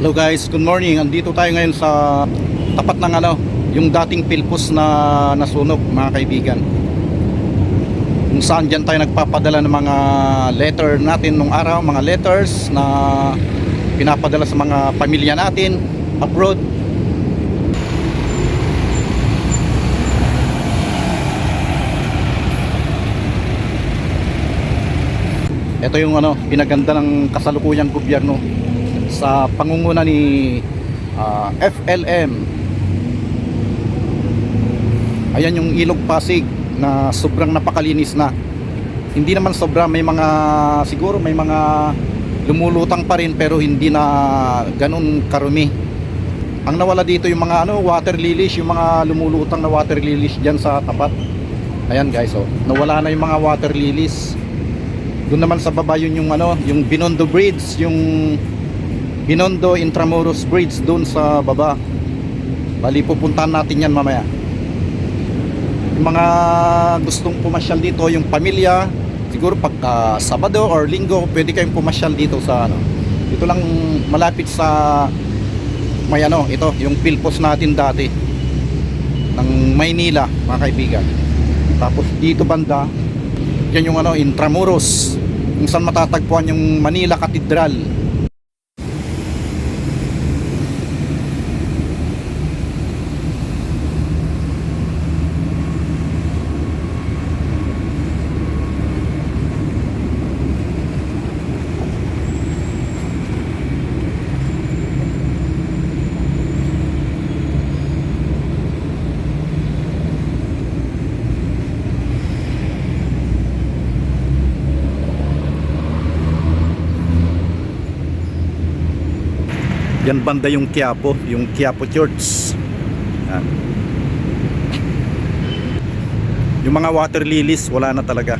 Hello guys, good morning. Andito tayo ngayon sa tapat ng yung dating Philpos na nasunog, mga kaibigan. Kung saan dyan tayo nagpapadala ng mga letter natin nung araw, mga letters na pinapadala sa mga pamilya natin abroad. Ito yung pinaganda ng kasalukuyang gobyerno sa pangunguna ni FLM. Ayan yung Ilog Pasig na sobrang napakalinis na. Hindi naman sobra, may mga siguro may mga lumulutang pa rin, pero hindi na ganun karumi. Ang nawala dito yung mga water lilies, yung mga lumulutang na water lilies diyan sa tapat. Ayan guys, nawala na yung mga water lilies. Doon naman sa baba yun yung yung Binondo Bridge, yung Binondo Intramuros Bridge doon sa baba. Bali pupuntahan natin yan mamaya. Yung mga gustong pumasyal dito, yung pamilya, siguro pagka Sabado or Linggo, pwede kayong pumasyal dito sa Ito lang malapit sa may ito, yung Philpos natin dati ng Maynila, mga kaibigan. Tapos dito banda, yan yung Intramuros, kung saan matatagpuan yung Manila Cathedral. Yan banda yung Quiapo Church. Yan. Yung mga water lilies wala na talaga.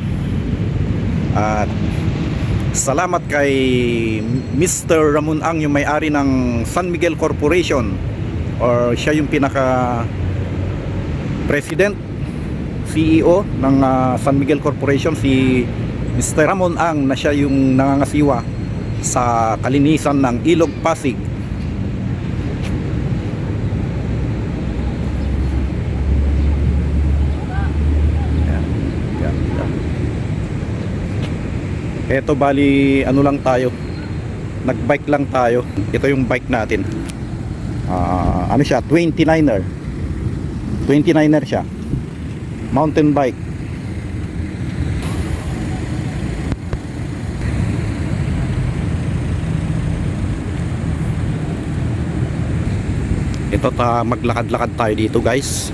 At salamat kay Mr. Ramon Ang, yung may-ari ng San Miguel Corporation, or siya yung pinaka president, CEO ng San Miguel Corporation, si Mr. Ramon Ang, na siya yung nangangasiwa sa kalinisan ng Ilog Pasig. Eto bali lang tayo, nagbike lang tayo. Ito yung bike natin, siya, 29er siya, mountain bike. Ito maglakad-lakad tayo dito guys.